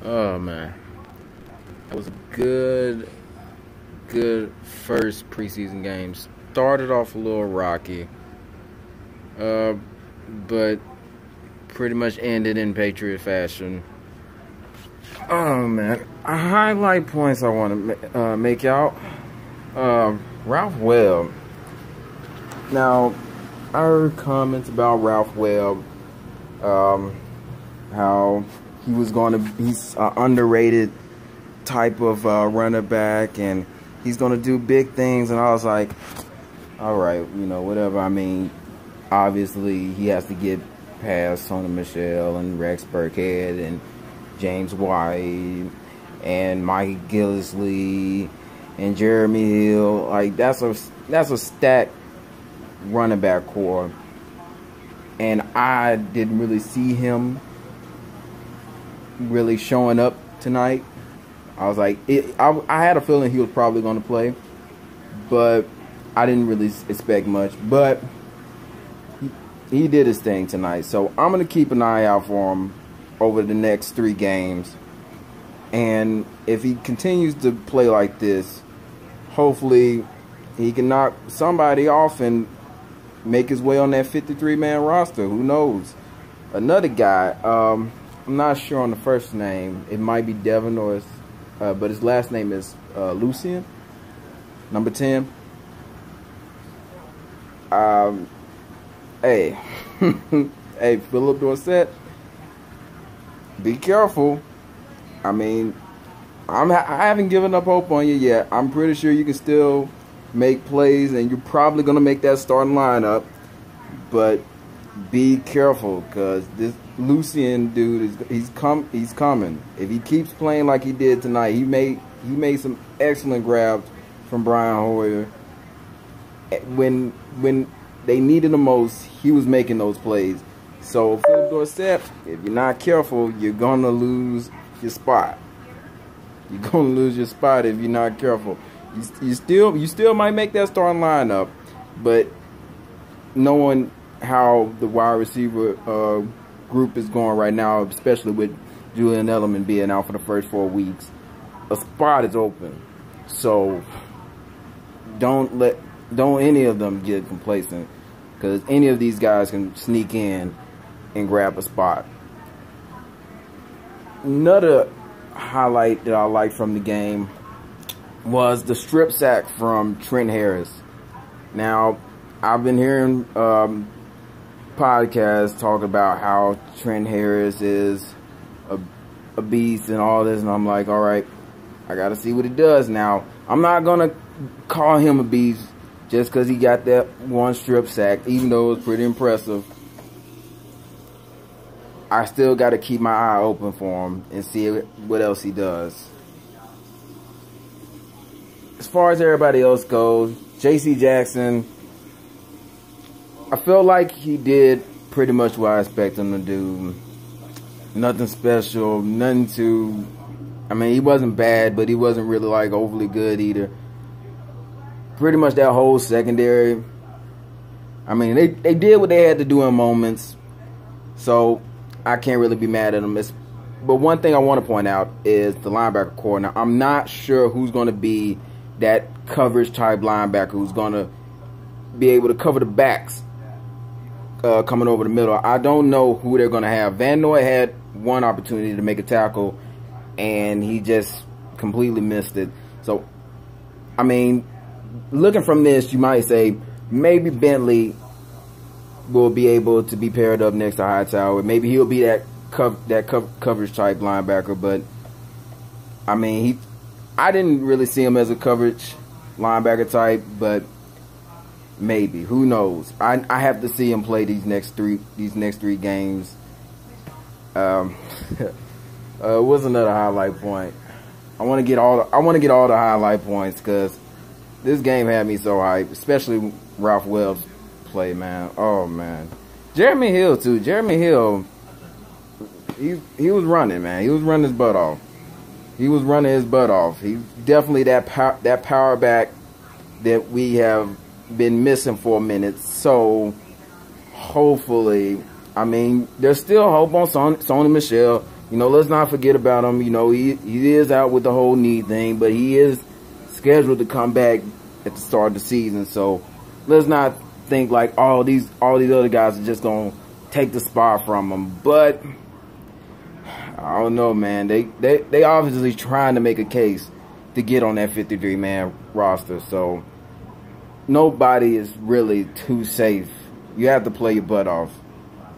Oh man, that was a good first preseason game. Started off a little rocky, but pretty much ended in Patriot fashion. Oh man, highlight points I want to make out. Ralph Webb. Now, I heard comments about Ralph Webb, how he's an underrated type of running back, and he's going to do big things. And I was like, all right, whatever. I mean, obviously he has to get past Sony Michel and Rex Burkhead and James White and Mike Gillislee and Jeremy Hill. Like that's a stacked running back core, and I didn't really see him really showing up tonight. I was like, I had a feeling he was probably going to play, but I didn't really expect much. But he did his thing tonight, so I'm going to keep an eye out for him over the next 3 games. And if he continues to play like this, hopefully he can knock somebody off and make his way on that 53-man roster. Who knows? Another guy, I'm not sure on the first name. It might be Devin or but his last name is Lucien, number 10. Hey, hey, Philip Dorsett, be careful. I mean, I haven't given up hope on you yet. I'm pretty sure you can still make plays, and you're probably gonna make that starting lineup. But be careful, because this Lucien dude he's coming. If he keeps playing like he did tonight, he made some excellent grabs from Brian Hoyer. When they needed the most, he was making those plays. So Philip Dorsett, if you're not careful, you're gonna lose your spot. You're gonna lose your spot if you're not careful. You still might make that starting lineup, but knowing how the wide receiver group is going right now, especially with Julian Edelman being out for the first 4 weeks, a spot is open. So don't any of them get complacent, because any of these guys can sneak in and grab a spot. Another highlight that I liked from the game was the strip sack from Trent Harris. Now, I've been hearing podcasts talk about how Trent Harris is a beast and all this, and I'm like, all right, I got to see what he does. Now, I'm not going to call him a beast just because he got that one strip sack, even though it was pretty impressive. I still got to keep my eye open for him and see what else he does. As far as everybody else goes, J.C. Jackson, I felt like he did pretty much what I expected him to do. Nothing special, nothing too... I mean, he wasn't bad, but he wasn't really, like, overly good either. Pretty much that whole secondary, I mean, they did what they had to do in moments, so I can't really be mad at them. But one thing I want to point out is the linebacker core. Now, I'm not sure who's going to be that coverage type linebacker who's going to be able to cover the backs coming over the middle. I don't know who they're going to have. Van Noy had one opportunity to make a tackle, and he just completely missed it. So, I mean, looking from this, you might say maybe Bentley will be able to be paired up next to Hightower. Maybe he'll be that coverage type linebacker. But I mean, I didn't really see him as a coverage linebacker type, but maybe, who knows? I have to see him play these next three games. What's another highlight point? I want to get all the highlight points, because this game had me so hyped, especially Ralph Webb's play, man. Oh man, Jeremy Hill too. Jeremy Hill, he was running, man. He was running his butt off. He's definitely that power back that we have been missing for a minute. So hopefully, I mean, there's still hope on Sony Michel. You know, let's not forget about him. You know, he is out with the whole knee thing, but he is scheduled to come back at the start of the season. So let's not think like all these other guys are just gonna take the spot from him. But I don't know, man. They obviously trying to make a case to get on that 53-man roster. So nobody is really too safe. You have to play your butt off,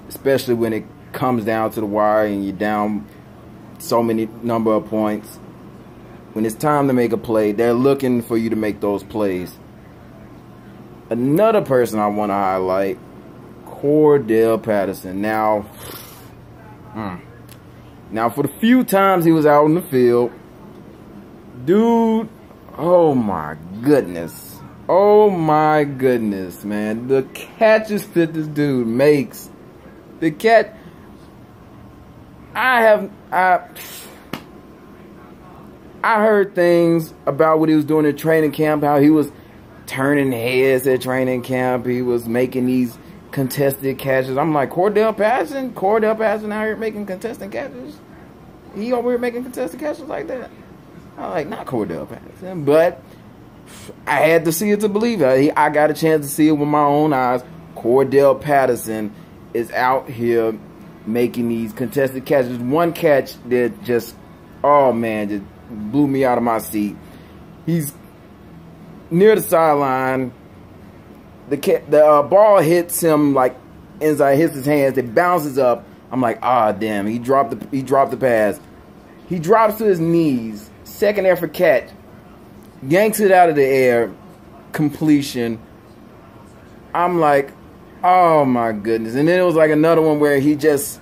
especially when it comes down to the wire and you're down so many number of points. When it's time to make a play, they're looking for you to make those plays. Another person I want to highlight, Cordell Patterson. Now for the few times he was out in the field, dude, oh my goodness. Oh my goodness, man. The catches that this dude makes. The catch. I heard things about what he was doing in training camp, how he was turning heads at training camp. He was making these contested catches. I'm like, Cordell Patterson out here making contested catches? He over here making contested catches like that? I'm like, not Cordell Patterson. But I had to see it to believe it. I got a chance to see it with my own eyes. Cordell Patterson is out here making these contested catches. One catch that just, oh man, just blew me out of my seat. He's near the sideline. The ball hits him like inside, hits his hands. It bounces up. I'm like, ah, damn. He dropped the pass. He drops to his knees. Second effort catch. Yanks it out of the air. Completion. I'm like, oh my goodness. And then it was like another one where he just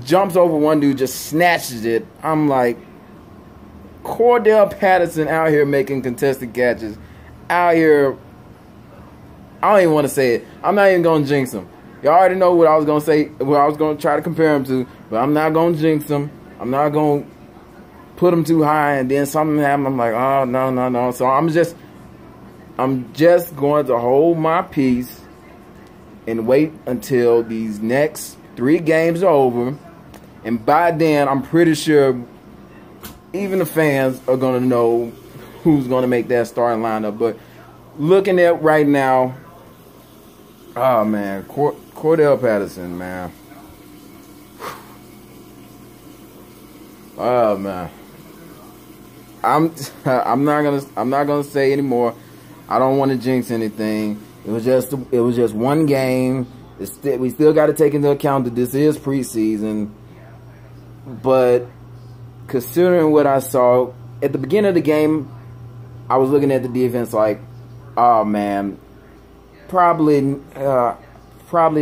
jumps over one dude, just snatches it. I'm like, Cordell Patterson out here making contested catches. Out here, I don't even want to say it. I'm not even going to jinx him. You already know what I was going to say, what I was going to try to compare him to, but I'm not going to jinx him. I'm not going to put him too high and then something happens. I'm like, oh, no. So I'm just going to hold my peace and wait until these next 3 games are over. And by then, I'm pretty sure even the fans are going to know who's going to make that starting lineup. But looking at right now, oh, man, Cordell Patterson, man. Oh, man. I'm not gonna say anymore. I don't want to jinx anything. It was just one game. We still got to take into account that this is preseason. But considering what I saw at the beginning of the game, I was looking at the defense like, oh man, probably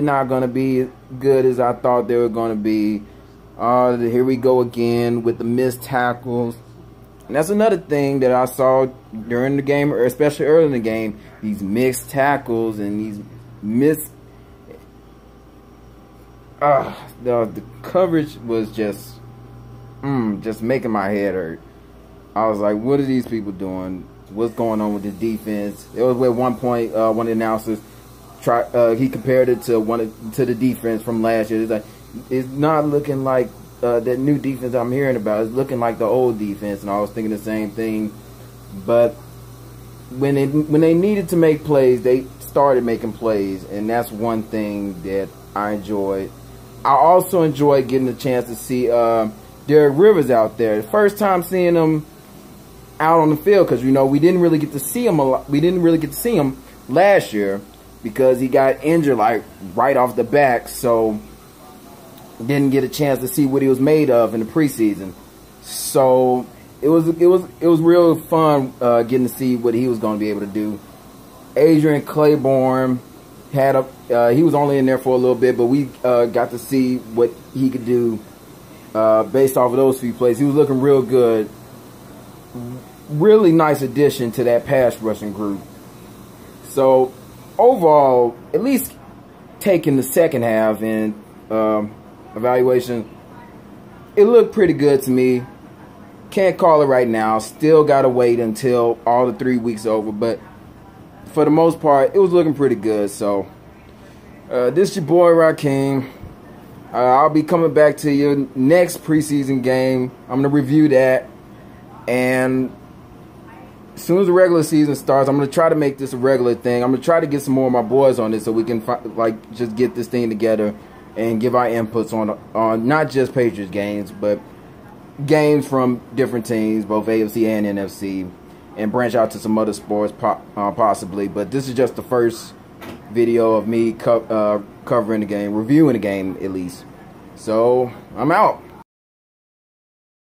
not gonna be as good as I thought they were gonna be. Here we go again with the missed tackles. And that's another thing that I saw during the game, or especially early in the game, these mixed tackles and these missed. The coverage was just making my head hurt. I was like, what are these people doing? What's going on with the defense? It was at one point, one of the announcers he compared it to the defense from last year. It's like, it's not looking like that new defense I'm hearing about. It's looking like the old defense, and I was thinking the same thing. But when they needed to make plays, they started making plays, and that's one thing that I enjoyed. I also enjoyed getting the chance to see Derek Rivers out there. The first time seeing him out on the field, because we didn't really get to see him a lot. We didn't really get to see him last year because he got injured like right off the back, so didn't get a chance to see what he was made of in the preseason. So it was real fun getting to see what he was going to be able to do. Adrian Claiborne had he was only in there for a little bit, but we got to see what he could do based off of those few plays. He was looking real good. Really nice addition to that pass rushing group. So overall, at least taking the second half and evaluation, it looked pretty good to me. Can't call it right now. Still got to wait until all the 3 weeks over. But for the most part, it was looking pretty good. So this is your boy Rakeem. I'll be coming back to you next preseason game. I'm going to review that. And as soon as the regular season starts, I'm going to try to make this a regular thing. I'm going to try to get some more of my boys on this so we can just get this thing together and give our inputs on not just Patriots games, but games from different teams, both AFC and NFC, and branch out to some other sports possibly. But this is just the first video of me covering the game, reviewing the game at least. So I'm out.